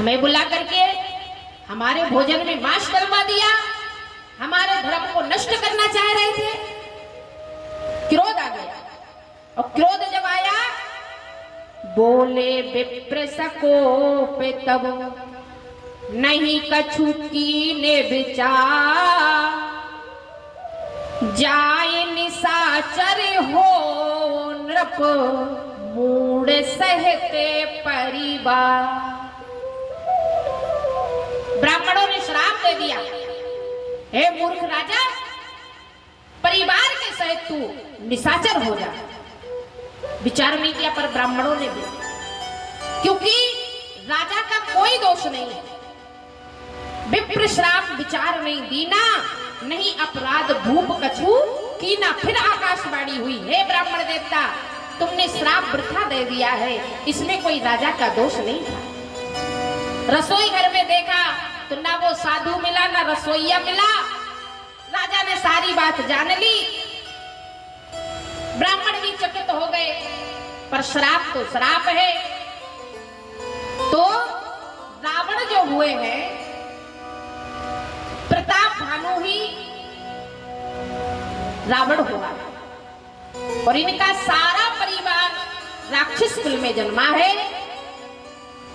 हमें बुला करके हमारे भोजन में मांस डलवा दिया, हमारे धर्म को नष्ट करना चाह रहे थे। क्रोध आ गया, और क्रोध जब आया बोले विप्र सकोप तब नहीं कछु कीने विचार, जाय निशाचर हो नृप मूढ़ सहते परिवार। ब्राह्मणों ने श्राप दे दिया, हे मूर्ख राजा, परिवार के सहित तू निशाचर हो जा। विचार नहीं किया पर ब्राह्मणों ने भी, क्योंकि राजा का कोई दोष नहीं है। विप्र श्राप विचार नहीं दीना, नहीं अपराध भूप कछु कीना। फिर आकाशवाणी हुई, हे ब्राह्मण देवता, तुमने श्राप वृथा दे दिया है, इसमें कोई राजा का दोष नहीं था। रसोई घर में देखा तो ना वो साधु मिला ना रसोईया मिला। राजा ने सारी बात जान ली, ब्राह्मण भी चकित हो गए, पर श्राप तो श्राप है। तो रावण जो हुए हैं, प्रताप भानु ही रावण हुआ, और इनका सारा परिवार राक्षस कुल में जन्मा है।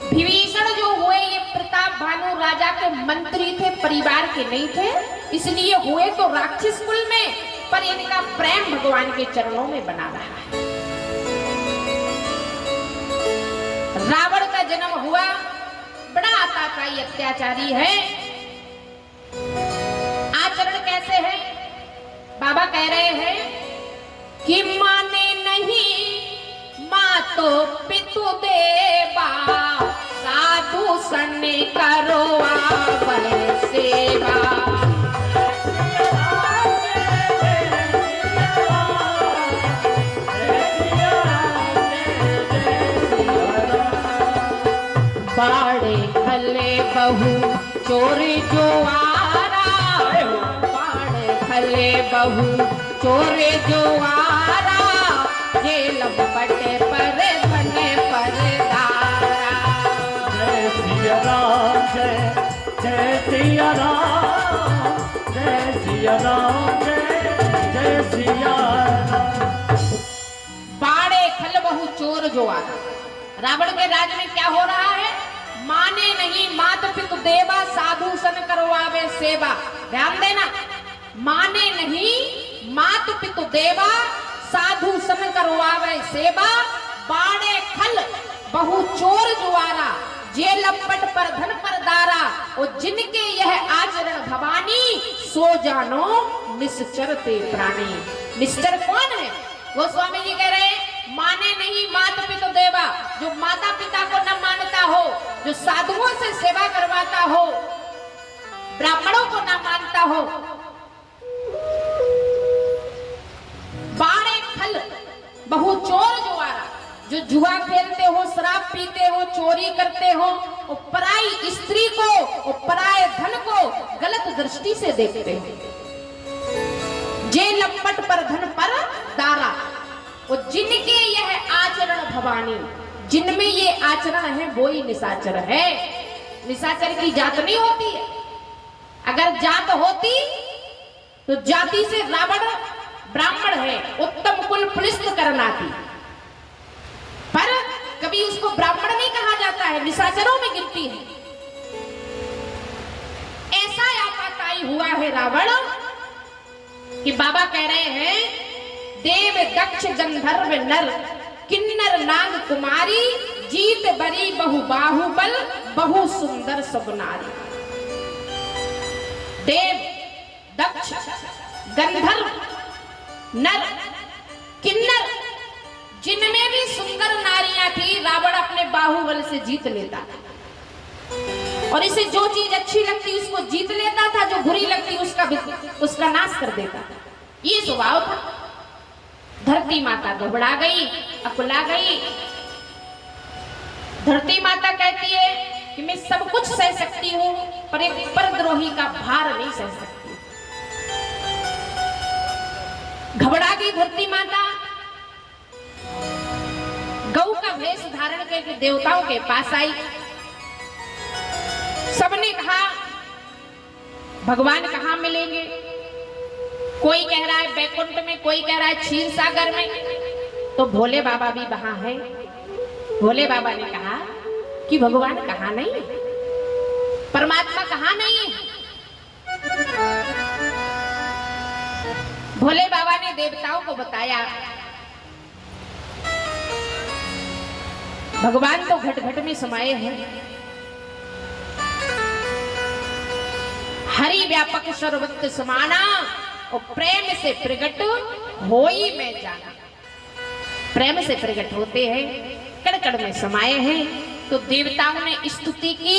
विभीषण जो हुए ये प्रताप भानु राजा के मंत्री थे, परिवार के नहीं थे, इसलिए हुए तो राक्षस कुल में, पर इनका प्रेम भगवान के चरणों में बना रहा है। रावण का जन्म हुआ, बड़ा आताताई अत्याचारी है। आचरण कैसे है? बाबा कह रहे हैं कि माने नहीं मातो पितु देवा, साधु सन करो आवर सेवा। बाड़े खले बहू चोरी जुआरा, बाड़े खले बहू चोरी जुआरा, जेल बटे पर बने परदारा। जय सिया राम, जय सिया राम, जय सिया राम, जय सिया राम। बाड़े खल बहू चोर जुआरा। रावण के राज में क्या हो रहा है? माने नहीं मात पितु देवा, साधु सन करवावे सेवा। ध्यान देना, माने नहीं मात पितु देवा, साधु सन करवावे सेवा। बाड़े खल बहु चोर जुआरा, जेल लपट पर धन पर दारा। और जिनके यह आचरण भवानी, सो जानो निश्चर ते प्राणी। निश्चर कौन है? गोस्वामी जी कह रहे हैं, माने नहीं माता पिता देवा, जो माता पिता को न मानता हो, जो साधुओं से सेवा करवाता हो, ब्राह्मणों को न मानता हो। बाड़े खल बहु चोर जुआरा, जो जुआ खेलते हो, शराब पीते हो, चोरी करते हो, और पराई स्त्री को और पराये धन को गलत दृष्टि से देखते हो। जे लपट पर धन पर दारा। और जिनके यह आचरण भवानी, जिनमें ये आचरण है वो ही निशाचर है। निशाचर की जात नहीं होती है। अगर जात होती तो जाति से रावण ब्राह्मण है, उत्तम कुल पुलिस्त करना थी, पर कभी उसको ब्राह्मण नहीं कहा जाता है, निशाचरों में गिनती है। ऐसा आपाताई हुआ है रावण कि बाबा कह रहे हैं, देव दक्ष गंधर्व नर किन्नर नाग कुमारी, जीत बरी बहु बाहुबल बहु सुंदर सब नारी। देव दक्ष गंधर्व नर किन्नर, जिनमें भी सुंदर नारियां थी, रावण अपने बाहुबल से जीत लेता। और इसे जो चीज अच्छी लगती उसको जीत लेता था, जो बुरी लगती उसका नाश कर देता। ये स्वभाव था। धरती माता घबरा गई, अकुला गई। धरती माता कहती है कि मैं सब कुछ सह सकती हूँ, पर एक परद्रोही का भार नहीं सह सकती। घबरा गई धरती माता, गौ का वेश धारण करके देवताओं के पास आई। सबने कहा भगवान कहाँ मिलेंगे? कोई कह रहा है बैकुंठ में, कोई कह रहा है क्षीर सागर में, तो भोले बाबा भी वहां है। भोले बाबा ने कहा कि भगवान कहाँ नहीं, परमात्मा कहाँ नहीं है। भोले बाबा ने देवताओं को बताया भगवान तो घट घट में समाये हैं, हरि व्यापक सर्वत्र समाना और प्रेम से प्रकट हो ही मैं जाना। प्रेम से प्रकट होते हैं, कण कण में समाये हैं। तो देवताओं ने स्तुति की